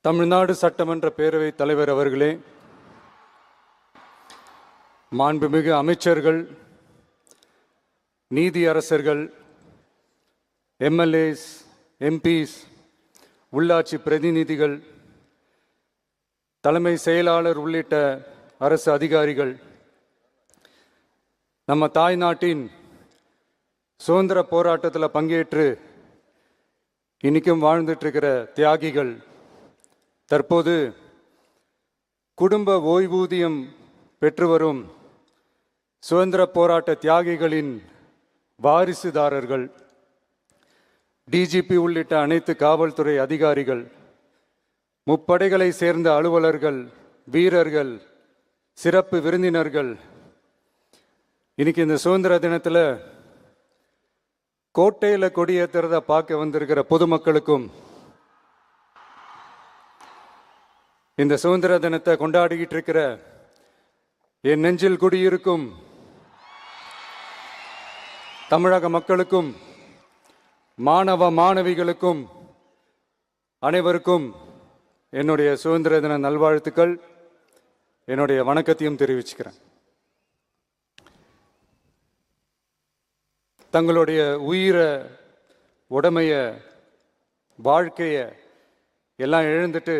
தமிழ்நாடு சட்டமன்ற பேரவைத் தலைவர் அவர்களே, மாண்புமிகு அமைச்சர்கள், நீதியரசர்கள், எம்எல்ஏஸ், எம்பிஸ், உள்ளாட்சி பிரதிநிதிகள், தலைமை செயலாளர் உள்ளிட்ட அரசு அதிகாரிகள், நம்ம தாய்நாட்டின் சுதந்திர போராட்டத்தில் பங்கேற்று இன்னைக்கும் வாழ்ந்துட்டு இருக்கிற தியாகிகள், தற்போது குடும்ப ஓய்வூதியம் பெற்று வரும் சுதந்திர போராட்ட தியாகிகளின் வாரிசுதாரர்கள், டிஜிபி உள்ளிட்ட அனைத்து காவல்துறை அதிகாரிகள், முப்படைகளை சேர்ந்த அலுவலர்கள், வீரர்கள், சிறப்பு விருந்தினர்கள், இன்னைக்கு இந்த சுதந்திர தினத்தில் கோட்டையில் கொடியேற்றுறத பார்க்க வந்திருக்கிற பொதுமக்களுக்கும், இந்த சுதந்திர தினத்தை கொண்டாடிக்கிட்டு இருக்கிற என் நெஞ்சில் குடியிருக்கும் தமிழக மக்களுக்கும், மாணவ மாணவிகளுக்கும் அனைவருக்கும் என்னுடைய சுதந்திர தின நல்வாழ்த்துக்கள், என்னுடைய வணக்கத்தையும் தெரிவிச்சுக்கிறேன். தங்களுடைய உயிரை, உடமைய, வாழ்க்கைய எல்லாம் இழந்துட்டு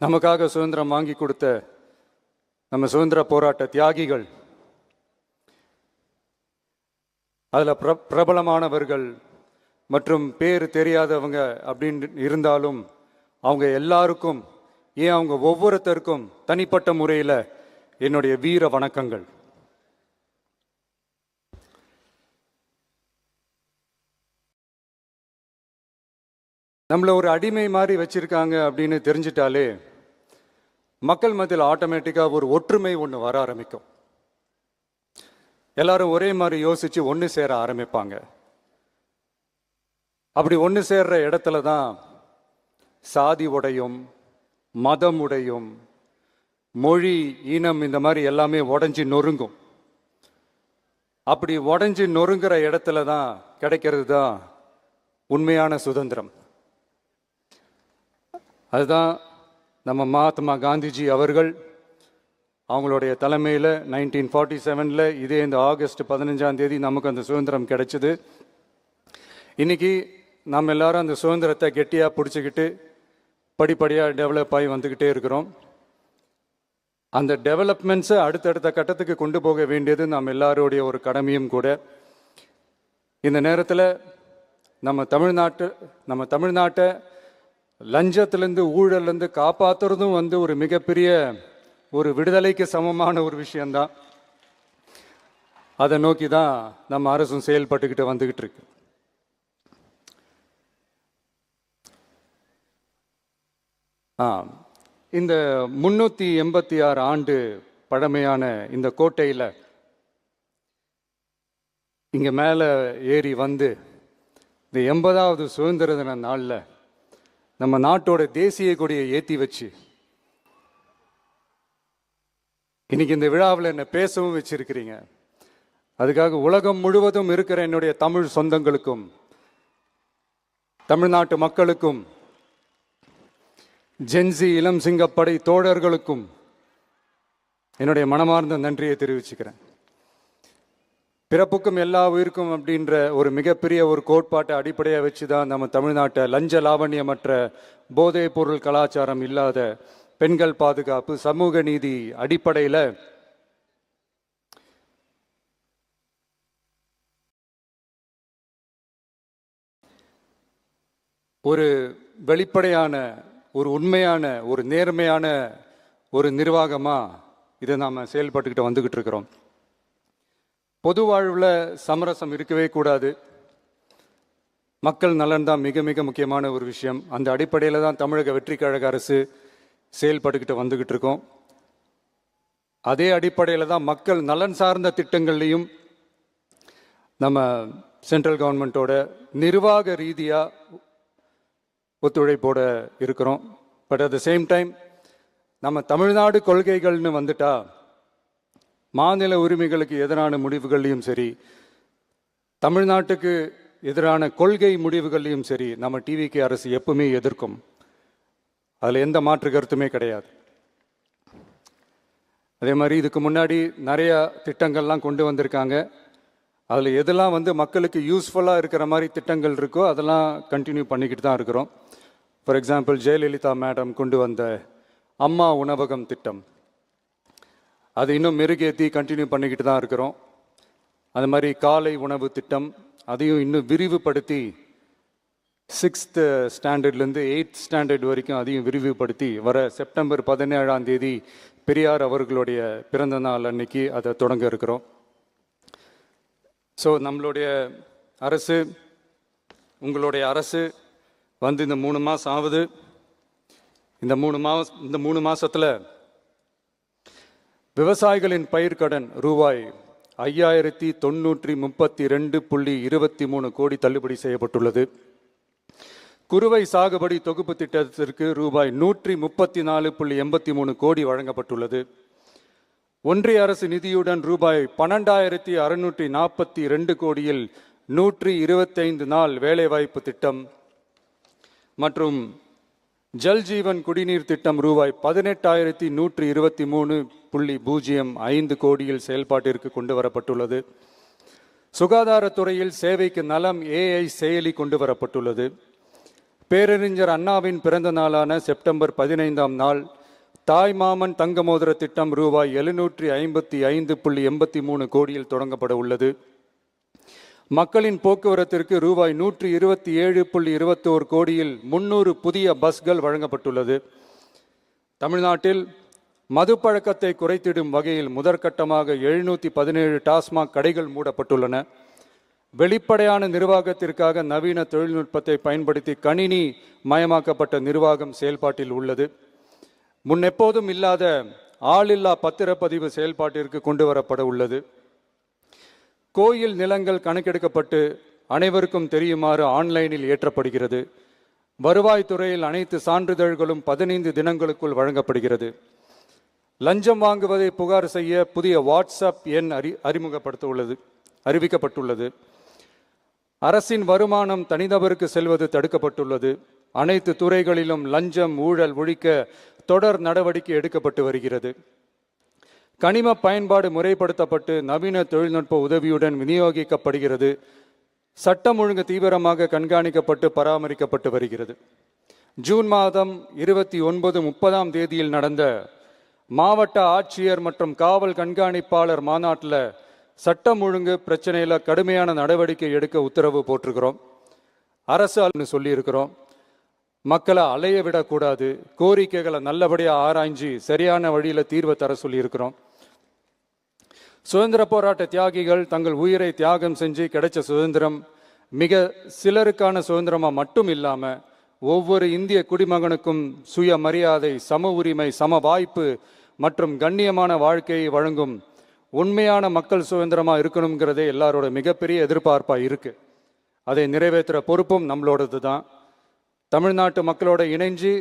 நமக்காக சுதந்திரம் வாங்கி கொடுத்த நம்ம சுதந்திர போராட்ட தியாகிகள், அதில் பிரபலமானவர்கள் மற்றும் பேர் தெரியாதவங்க அப்படின்னு இருந்தாலும் அவங்க எல்லாருக்கும், ஏன் அவங்க ஒவ்வொருத்தருக்கும் தனிப்பட்ட முறையில் என்னுடைய வீர வணக்கங்கள். நம்மளை ஒரு அடிமை மாதிரி வச்சிருக்காங்க அப்படின்னு தெரிஞ்சிட்டாலே மக்கள் மத்தியில் ஆட்டோமேட்டிக்காக ஒரு ஒற்றுமை ஒன்று வர ஆரம்பிக்கும். எல்லாரும் ஒரே மாதிரி யோசிச்சு ஒன்று சேர ஆரம்பிப்பாங்க. அப்படி ஒன்று சேர்ற இடத்துல தான் சாதி உடையும், மதம் உடையும், மொழி, இனம், இந்த மாதிரி எல்லாமே உடஞ்சி நொறுங்கும். அப்படி உடஞ்சி நொறுங்குற இடத்துல தான் கிடைக்கிறது தான் உண்மையான சுதந்திரம். அதுதான் நம்ம மகாத்மா காந்திஜி அவர்கள் அவங்களுடைய தலைமையில் 1947 இதே இந்த ஆகஸ்ட் 15 நமக்கு அந்த சுதந்திரம் கிடைச்சிது. இன்னைக்கு நம்ம எல்லாரும் அந்த சுதந்திரத்தை கெட்டியாக பிடிச்சிக்கிட்டு படிப்படியாக டெவலப் ஆகி வந்துக்கிட்டே இருக்கிறோம். அந்த டெவலப்மெண்ட்ஸை அடுத்தடுத்த கட்டத்துக்கு கொண்டு போக வேண்டியது நம்ம எல்லாருடைய ஒரு கடமையும் கூட. இந்த நேரத்தில் நம்ம தமிழ்நாட்டை லஞ்சத்திலேருந்து, ஊழல்லேருந்து காப்பாற்றுறதும் ஒரு மிகப்பெரிய ஒரு விடுதலைக்கு சமமான ஒரு விஷயந்தான். அதை நோக்கி தான் நம்ம அரசும் செயல்பட்டுக்கிட்டு வந்துக்கிட்டு இருக்கு. இந்த 386 ஆண்டு பழமையான இந்த கோட்டையில் இங்கே மேலே ஏறி வந்து இந்த 80வது சுதந்திர தின நாளில் நம்ம நாட்டோட தேசிய கொடியை ஏற்றி வச்சு இன்னைக்கு இந்த விழாவில் என்னை பேசவும் வச்சிருக்கிறீங்க. அதுக்காக உலகம் முழுவதும் இருக்கிற என்னுடைய தமிழ் சொந்தங்களுக்கும், தமிழ்நாட்டு மக்களுக்கும், ஜென்சி இளம் சிங்கப்படை தோழர்களுக்கும் என்னுடைய மனமார்ந்த நன்றியை தெரிவிச்சுக்கிறேன். பிறப்புக்கும் எல்லா உயிருக்கும் அப்படின்ற ஒரு மிகப்பெரிய ஒரு கோட்பாட்டை அடிப்படையாக வச்சு தான் நம்ம தமிழ்நாட்டை லஞ்ச லாவண்யமற்ற, போதைப் பொருள் கலாச்சாரம் இல்லாத, பெண்கள் பாதுகாப்பு, சமூக நீதி அடிப்படையில் ஒரு வெளிப்படையான, ஒரு உண்மையான, ஒரு நேர்மையான ஒரு நிர்வாகமாக இதை நாம் செயல்பட்டுக்கிட்டு வந்துக்கிட்டு இருக்கிறோம். பொது வாழ்வில் சமரசம் இருக்கவே கூடாது. மக்கள் நலன் தான் மிக மிக முக்கியமான ஒரு விஷயம். அந்த அடிப்படையில் தான் தமிழக வெற்றி கழக அரசு செயல்பட்டுக்கிட்டு வந்துக்கிட்டு இருக்கோம். அதே அடிப்படையில் தான் மக்கள் நலன் சார்ந்த திட்டங்கள்லையும் நம்ம சென்ட்ரல் கவர்மெண்ட்டோட நிர்வாக ரீதியாக ஒத்துழைப்போடு இருக்கிறோம். But at the same time நம்ம தமிழ்நாடு கொள்கைகள்னு வந்துட்டா மாநில உரிமைகளுக்கு எதிரான முடிவுகள்லையும் சரி, தமிழ்நாட்டுக்கு எதிரான கொள்கை முடிவுகள்லையும் சரி, நம்ம டிவிகே அரசு எப்பவுமே எதிர்க்கும். அதில் எந்த மாற்று கருத்துமே கிடையாது. அதே மாதிரி இதுக்கு முன்னாடி நிறையா திட்டங்கள்லாம் கொண்டு வந்திருக்காங்க. அதில் எதெல்லாம் மக்களுக்கு யூஸ்ஃபுல்லாக இருக்கிற மாதிரி திட்டங்கள் இருக்கோ அதெல்லாம் கண்டினியூ பண்ணிக்கிட்டு தான் இருக்கிறோம். ஃபார் எக்ஸாம்பிள், ஜெயலலிதா மேடம் கொண்டு வந்த அம்மா உணவகம் திட்டம், அது இன்னும் மெருகேற்றி கண்டினியூ பண்ணிக்கிட்டு தான் இருக்கிறோம். அது மாதிரி காலை உணவு திட்டம், அதையும் இன்னும் விரிவுபடுத்தி 6th ஸ்டாண்டர்ட்லேருந்து 8th ஸ்டாண்டர்ட் வரைக்கும் அதையும் விரிவுபடுத்தி வர செப்டம்பர் 17 பெரியார் அவர்களுடைய பிறந்த நாள் அன்னைக்கு அதை தொடங்க இருக்கிறோம். ஸோ நம்மளுடைய அரசு, உங்களுடைய அரசு இந்த 3 மாதம் ஆகுது. இந்த 3 மாதத்தில் விவசாயிகளின் பயிர்க்கடன் ரூபாய் 5932.23 கோடி தள்ளுபடி செய்யப்பட்டுள்ளது. குறுவை சாகுபடி தொகுப்பு திட்டத்திற்கு ரூபாய் 134.83 கோடி வழங்கப்பட்டுள்ளது. ஒன்றிய அரசு நிதியுடன் ரூபாய் 12,642 கோடியில் 125 நாள் வேலைவாய்ப்பு திட்டம் மற்றும் ஜல்ஜீவன் குடிநீர் திட்டம் ரூபாய் 18,123.05 கோடியில் செயல்பாட்டிற்கு கொண்டு வரப்பட்டுள்ளது. சுகாதாரத்துறையில் சேவைக்கு நலம் AI செயலி கொண்டு வரப்பட்டுள்ளது. பேரறிஞர் அண்ணாவின் பிறந்த நாளான செப்டம்பர் 15 தாய்மாமன் தங்க மோதிர திட்டம் ரூபாய் 755.83 கோடியில் தொடங்கப்பட உள்ளது. மக்களின் போக்குவரத்திற்கு ரூபாய் 127.21 கோடியில் 300 புதிய பஸ்கள் வழங்கப்பட்டுள்ளது. தமிழ்நாட்டில் மதுப்பழக்கத்தை குறைத்திடும் வகையில் முதற்கட்டமாக 717 டாஸ்மாக் கடைகள் மூடப்பட்டுள்ளன. வெளிப்படையான நிர்வாகத்திற்காக நவீன தொழில்நுட்பத்தை பயன்படுத்தி கணினி மயமாக்கப்பட்ட நிர்வாகம் செயல்பாட்டில் உள்ளது. முன்னெப்போதும் இல்லாத ஆளில்லா பத்திரப்பதிவு செயல்பாட்டிற்கு கொண்டு வரப்பட உள்ளது. கோயில் நிலங்கள் கணக்கெடுக்கப்பட்டு அனைவருக்கும் தெரியுமாறு ஆன்லைனில் ஏற்றப்படுகிறது. வருவாய்த்துறையில் அனைத்து சான்றிதழ்களும் 15 தினங்களுக்குள் வழங்கப்படுகிறது. லஞ்சம் வாங்குவதை புகார் செய்ய புதிய வாட்ஸ்அப் எண் அறிவிக்கப்பட்டுள்ளது. அரசின் வருமானம் தனிநபருக்கு செல்வது தடுக்கப்பட்டுள்ளது. அனைத்து துறைகளிலும் லஞ்சம் ஊழல் ஒழிக்க தொடர் நடவடிக்கை எடுக்கப்பட்டு வருகிறது. கனிம பயன்பாடு முறைப்படுத்தப்பட்டு நவீன தொழில்நுட்ப உதவியுடன் விநியோகிக்கப்படுகிறது. சட்டம் ஒழுங்கு தீவிரமாக கண்காணிக்கப்பட்டு பராமரிக்கப்பட்டு வருகிறது. ஜூன் 29-30 தேதியில் நடந்த மாவட்ட ஆட்சியர் மற்றும் காவல் கண்காணிப்பாளர் மாநாட்டில் சட்டம் ஒழுங்கு பிரச்சனையில் கடுமையான நடவடிக்கை எடுக்க உத்தரவு போட்டிருக்கிறோம். அரசு சொல்லியிருக்கிறோம். மக்களை அலைய விடக்கூடாது, கோரிக்கைகளை நல்லபடியாக ஆராய்ஞ்சு சரியான வழியில் தீர்வை தர சொல்லியிருக்கிறோம். சுதந்திர போராட்ட தியாகிகள் தங்கள் உயிரை தியாகம் செஞ்சு கிடைச்ச சுதந்திரம் மிக சிலருக்கான சுதந்திரமாக மட்டும் இல்லாமல் ஒவ்வொரு இந்திய குடிமகனுக்கும் சுய மரியாதை, சம உரிமை, சம வாய்ப்பு மற்றும் கண்ணியமான வாழ்க்கையை வழங்கும் உண்மையான மக்கள் சுதந்திரமாக இருக்கணுங்கிறதே எல்லாரோட மிகப்பெரிய எதிர்பார்ப்பாக இருக்குது. அதை நிறைவேற்றுற பொறுப்பும் நம்மளோடது தான். தமிழ்நாட்டு மக்களோட இணைஞ்சு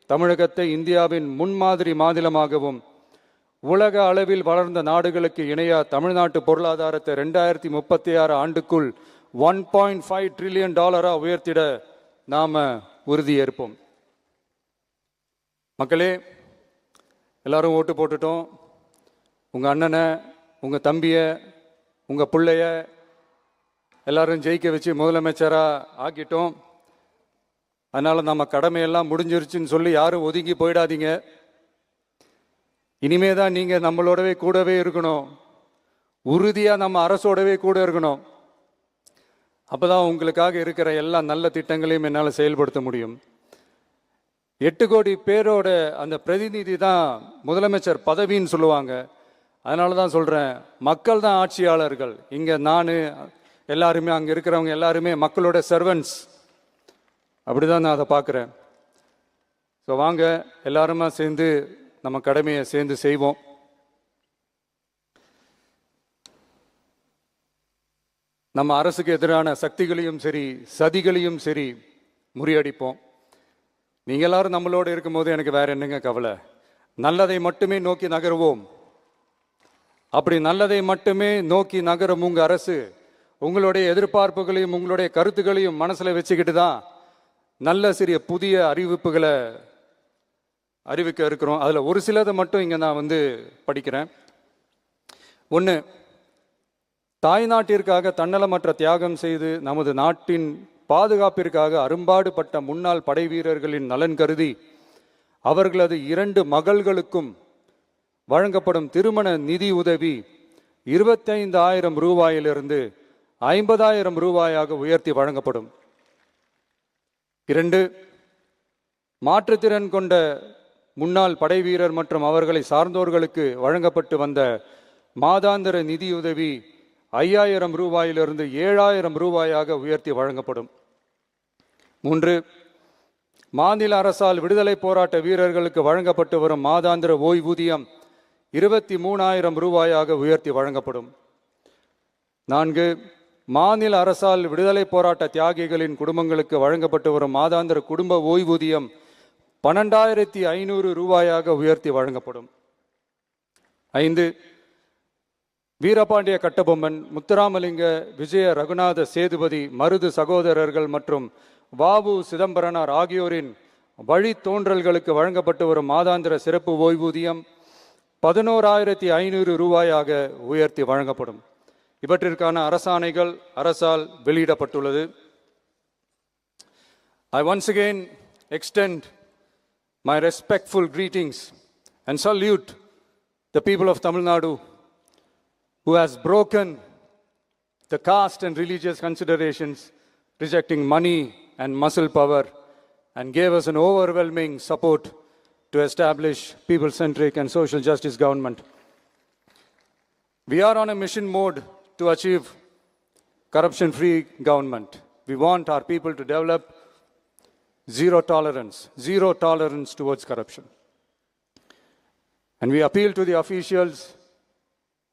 தமிழகத்தை இந்தியாவின் முன்மாதிரி மாநிலமாகவும் உலக அளவில் வளர்ந்த நாடுகளுக்கு இணையா தமிழ்நாட்டு பொருளாதாரத்தை 2036 ஆண்டுக்குள் $1.5 trillion உயர்த்திட நாம உறுதியேற்போம். மக்களே, எல்லாரும் ஓட்டு போட்டுட்டோம். உங்க அண்ணனை, உங்க தம்பிய, உங்க பிள்ளைய எல்லாரும் ஜெயிக்க வச்சு முதலமைச்சரா ஆக்கிட்டோம். அதனால நம்ம கடமையெல்லாம் முடிஞ்சிருச்சுன்னு சொல்லி யாரும் ஒதுங்கி போயிடாதீங்க. இனிமே தான் நீங்க நம்மளோடவே கூடவே இருக்கணும். உறுதியா நம்ம அரசோடவே கூட இருக்கணும். அப்பதான் உங்களுக்காக இருக்கிற எல்லா நல்ல திட்டங்களையும் என்னால் செயல்படுத்த முடியும். 8 கோடி பேரோட அந்த பிரதிநிதி தான் முதலமைச்சர் பதவின்னு சொல்லுவாங்க. அதனால தான் சொல்றேன், மக்கள் தான் ஆட்சியாளர்கள். இங்க நான் எல்லாருமே, அங்க இருக்கிறவங்க எல்லாருமே மக்களோட சர்வன்ட்ஸ். அப்படிதான் நான் அதை பார்க்குறேன். ஸோ வாங்க எல்லாருமா சேர்ந்து நம்ம கடமையை சேர்ந்து செய்வோம். நம்ம அரசுக்கு எதிரான சக்திகளையும் சரி சதிகளையும் சரி முறியடிப்போம். நீங்க எல்லாரும் நம்மளோட இருக்கும்போது எனக்கு வேற என்னங்க கவலை? நல்லதை மட்டுமே நோக்கி நகருவோம். அப்படி நல்லதை மட்டுமே நோக்கி நகரும் உங்க அரசு உங்களுடைய எதிர்பார்ப்புகளையும் உங்களுடைய கருத்துக்களையும் மனசுல வச்சுக்கிட்டு தான் நல்ல சிறிய புதிய அறிவிப்புகளை அறிவிக்க இருக்கிறோம். அதில் ஒரு சிலதை மட்டும் இங்கே நான் படிக்கிறேன். ஒன்று, தாய்நாட்டிற்காக தன்னலமற்ற தியாகம் செய்து நமது நாட்டின் பாதுகாப்பிற்காக அரும்பாடுபட்ட முன்னாள் படை வீரர்களின் நலன் கருதி அவர்களது 2 மகள்களுக்கும் வழங்கப்படும் திருமண நிதி உதவி 25,000 ரூபாயிலிருந்து 50,000 ரூபாயாக உயர்த்தி வழங்கப்படும். 2, மாற்றுத்திறன் கொண்ட முன்னாள் படை வீரர் மற்றும் அவர்களை சார்ந்தோர்களுக்கு வழங்கப்பட்டு வந்த மாதாந்திர நிதியுதவி 5,000 ரூபாயிலிருந்து 7,000 ரூபாயாக உயர்த்தி வழங்கப்படும். 3, மாநில அரசால் விடுதலை போராட்ட வீரர்களுக்கு வழங்கப்பட்டு வரும் மாதாந்திர ஓய்வூதியம் 23,000 ரூபாயாக உயர்த்தி வழங்கப்படும். 4, மாநில அரசால் விடுதலை போராட்ட தியாகிகளின் குடும்பங்களுக்கு வழங்கப்பட்டு வரும் மாதாந்திர குடும்ப ஓய்வூதியம் 12,500 ரூபாயாக உயர்த்தி வழங்கப்படும். 5, வீரபாண்டிய கட்டபொம்மன், முத்துராமலிங்க, விஜய ரகுநாத சேதுபதி, மருது சகோதரர்கள் மற்றும் வாவு சிதம்பரனார் ஆகியோரின் வழித்தோன்றல்களுக்கு வழங்கப்பட்டு வரும் மாதாந்திர சிறப்பு ஓய்வூதியம் 11,500 ரூபாயாக உயர்த்தி வழங்கப்படும். இவற்றிற்கான அரசாணைகள் அரசால் வெளியிடப்பட்டுள்ளது. I once again extend my respectful greetings and salute the people of Tamil Nadu who has broken the caste and religious considerations, rejecting money and muscle power, and gave us an overwhelming support to establish people-centric and social justice government. We are on a mission mode to achieve corruption-free government. We want our people to develop zero tolerance towards corruption. And we appeal to the officials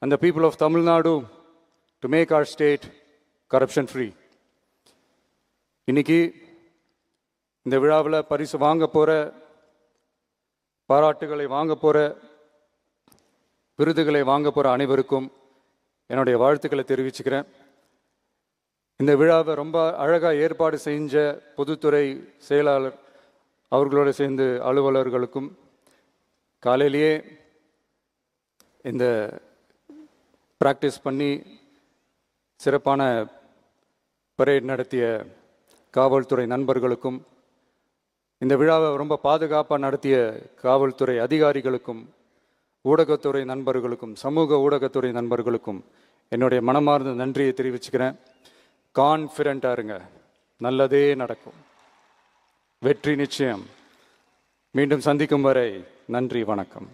and the people of Tamil Nadu to make our state corruption-free. இன்னைக்கு இந்த விழாவில் பரிசு வாங்க போகிற, பாராட்டுகளை வாங்க போகிற, விருதுகளை வாங்க போகிற அனைவருக்கும் என்னுடைய வாழ்த்துக்களை தெரிவிச்சுக்கிறேன். இந்த விழாவை ரொம்ப அழகாக ஏற்பாடு செஞ்ச பொதுத்துறை செயலாளர் அவர்களோடு சேர்ந்து அலுவலர்களுக்கும், காலையிலேயே இந்த ப்ராக்டிஸ் பண்ணி சிறப்பான பரேட் நடத்திய காவல்துறை நண்பர்களுக்கும், இந்த விழாவை ரொம்ப பாதுகாப்பாக நடத்திய காவல்துறை அதிகாரிகளுக்கும், ஊடகத்துறை நண்பர்களுக்கும், சமூக ஊடகத்துறை நண்பர்களுக்கும் என்னுடைய மனமார்ந்த நன்றியை தெரிவிச்சுக்கிறேன். கான்ஃபிடென்ட்டாக இருங்க, நல்லதே நடக்கும், வெற்றி நிச்சயம். மீண்டும் சந்திக்கும் வரை நன்றி, வணக்கம்.